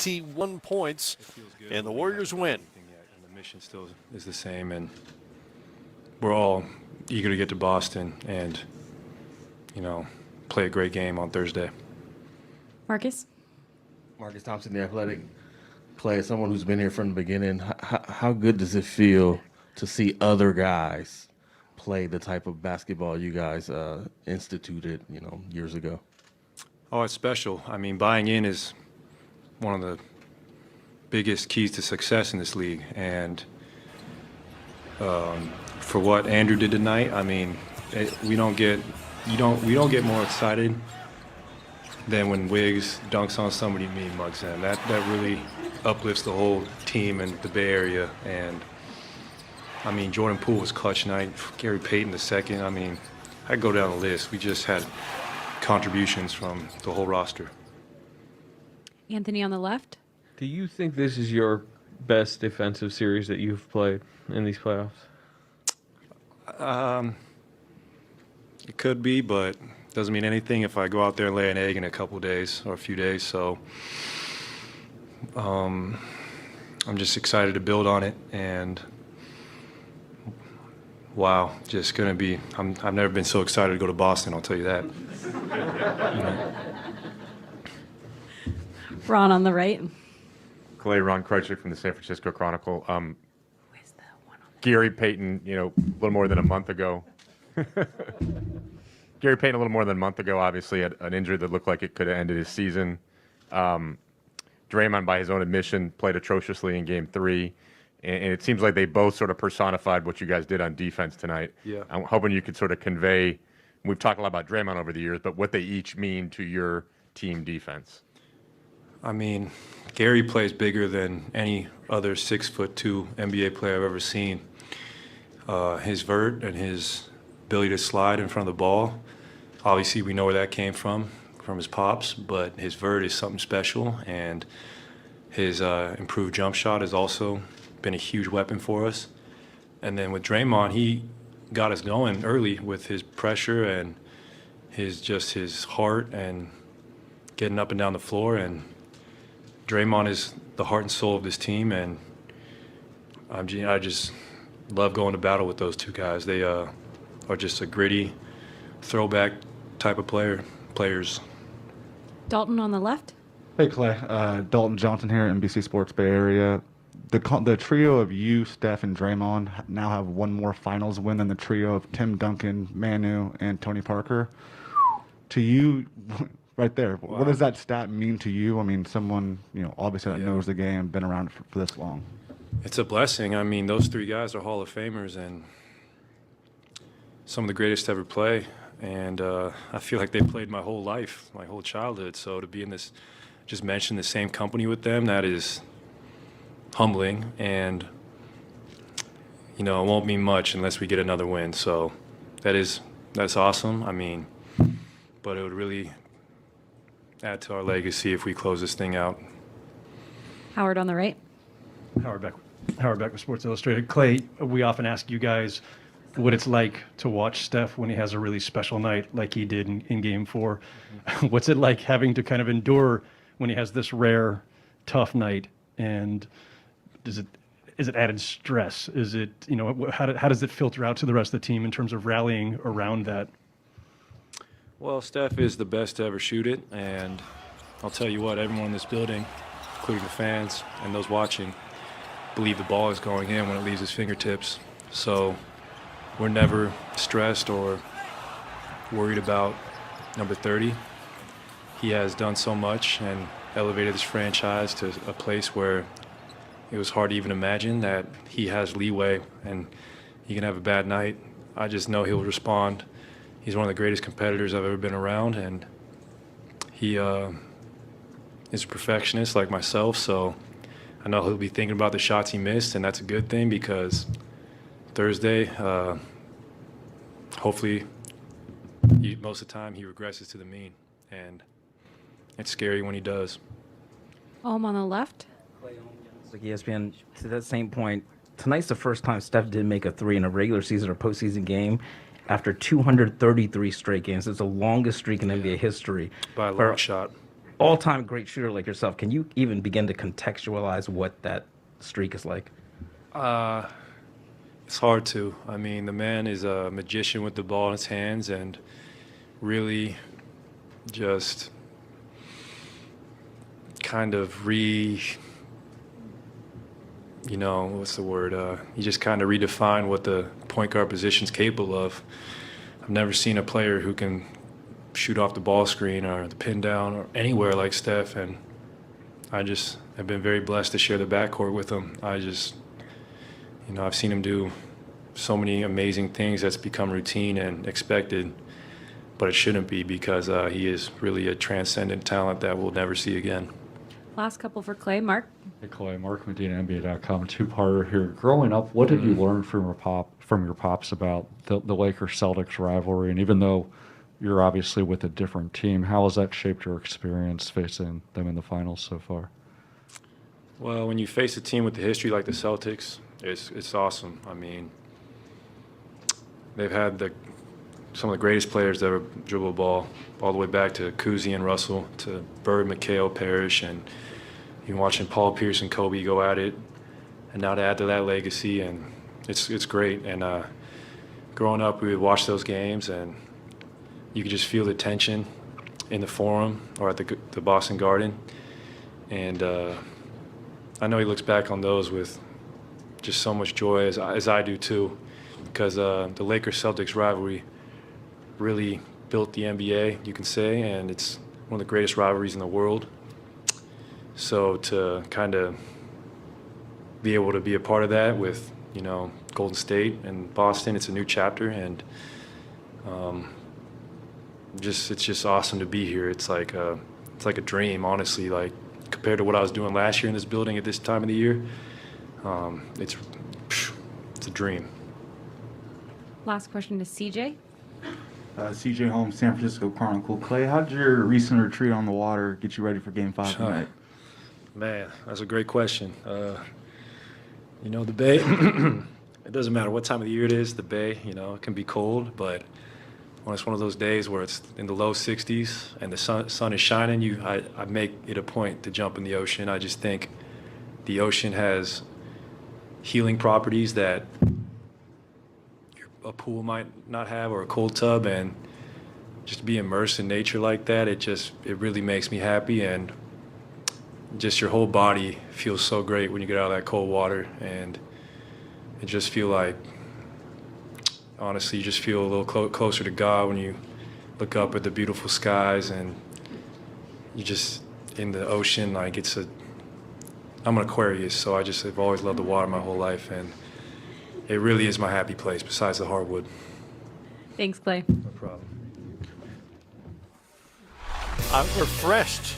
21 points, and the Warriors win. And the mission still is the same, and we're all eager to get to Boston and, play a great game on Thursday. Marcus Thompson, the Athletic. Klay, as someone who's been here from the beginning, how good does it feel to see other guys play the type of basketball you guys instituted, years ago? Oh, it's special. I mean, buying in is one of the biggest keys to success in this league. And for what Andrew did tonight, I mean, we don't get more excited than when Wiggs dunks on somebody and me mugs in. That really uplifts the whole team and the Bay Area. And I mean, Jordan Poole was clutch tonight. Gary Payton the second. I mean, I go down the list. We just had contributions from the whole roster. Anthony on the left. Do you think this is your best defensive series that you've played in these playoffs? It could be, but doesn't mean anything if I go out there and lay an egg in a couple days or a few days. So I'm just excited to build on it, and wow, just gonna be. I've never been so excited to go to Boston. I'll tell you that. Ron on the right. Klay, Ron Krejcik from the San Francisco Chronicle. Gary Payton, a little more than a month ago. Gary Payton, a little more than a month ago, obviously had an injury that looked like it could have ended his season. Draymond, by his own admission, played atrociously in Game 3. And it seems like they both sort of personified what you guys did on defense tonight. Yeah. I'm hoping you could sort of convey, we've talked a lot about Draymond over the years, but what they each mean to your team defense. I mean, Gary plays bigger than any other 6'2" NBA player I've ever seen. His vert and his ability to slide in front of the ball, obviously we know where that came from his pops, but his vert is something special, and his improved jump shot has also been a huge weapon for us. And then with Draymond, he got us going early with his pressure and his heart and getting up and down the floor. And Draymond is the heart and soul of this team, and I just love going to battle with those two guys. They are just a gritty, throwback type of players. Dalton on the left. Hey, Klay. Dalton Johnson here, NBC Sports Bay Area. The trio of you, Steph, and Draymond now have one more finals win than the trio of Tim Duncan, Manu, and Tony Parker. To you, right there, wow. What does that stat mean to you? I mean, someone, obviously that knows the game, been around for this long. It's a blessing. I mean, those three guys are Hall of Famers and some of the greatest to ever play. And I feel like they played my whole life, my whole childhood. So to be in this, just mention the same company with them, that is humbling. And, it won't mean much unless we get another win. So that's awesome. I mean, but it would really add to our legacy if we close this thing out. Howard on the right. Howard Beck with Sports Illustrated. Klay, we often ask you guys what it's like to watch Steph when he has a really special night like he did in Game 4. Mm-hmm. What's it like having to kind of endure when he has this rare, tough night? And is it added stress? Is it, how does it filter out to the rest of the team in terms of rallying around that? Well, Steph is the best to ever shoot it, and I'll tell you what, everyone in this building, including the fans and those watching, believe the ball is going in when it leaves his fingertips. So we're never stressed or worried about number 30. He has done so much and elevated this franchise to a place where it was hard to even imagine that he has leeway and he can have a bad night. I just know he'll respond. He's one of the greatest competitors I've ever been around, and he is a perfectionist like myself, so I know he'll be thinking about the shots he missed, and that's a good thing because Thursday, hopefully, most of the time he regresses to the mean, and it's scary when he does. On the left. Like ESPN, to that same point, tonight's the first time Steph did make a three in a regular season or postseason game after 233 straight games. It's the longest streak in NBA history. By a long shot. all-time great shooter like yourself, can you even begin to contextualize what that streak is like? It's hard to. I mean, the man is a magician with the ball in his hands and really just kind of what's the word? He just kind of redefined what the point guard position's capable of. I've never seen a player who can shoot off the ball screen or the pin down or anywhere like Steph, and I just have been very blessed to share the backcourt with him. I've seen him do so many amazing things that's become routine and expected, but it shouldn't be because he is really a transcendent talent that we'll never see again. Last couple for Klay. Mark? Hey Clay, Mark Medina, NBA.com. Two-parter here. Growing up, what did you learn from your pops about the Lakers-Celtics rivalry? And even though you're obviously with a different team, how has that shaped your experience facing them in the finals so far? Well, when you face a team with a history like the Celtics, it's awesome. I mean, they've had some of the greatest players that ever dribble a ball, all the way back to Cousy and Russell, to Bird, McHale, Parrish, and you're watching Paul Pierce and Kobe go at it, and now to add to that legacy, and it's great. And growing up, we would watch those games, and you could just feel the tension in the Forum or at the Boston Garden, and I know he looks back on those with just so much joy, as I do too, because the Lakers-Celtics rivalry really built the NBA, you can say, and it's one of the greatest rivalries in the world. So to kind of be able to be a part of that with, Golden State and Boston, it's a new chapter, and it's just awesome to be here. It's like a dream, honestly. Like compared to what I was doing last year in this building at this time of the year, it's a dream. Last question to CJ. CJ Holmes, San Francisco Chronicle. Clay, how did your recent retreat on the water get you ready for Game 5 tonight? Man, that's a great question. The Bay, it doesn't matter what time of the year it is, the Bay, it can be cold, but when it's one of those days where it's in the low 60s and the sun is shining, I make it a point to jump in the ocean. I just think the ocean has healing properties that a pool might not have, or a cold tub, and just to be immersed in nature like that, it really makes me happy, and just your whole body feels so great when you get out of that cold water, and it just feel like, honestly, you just feel a little closer to God when you look up at the beautiful skies, and you just in the ocean, like I'm an Aquarius, so I've always loved the water my whole life, and it really is my happy place besides the hardwood. Thanks, Klay. No problem. I'm refreshed.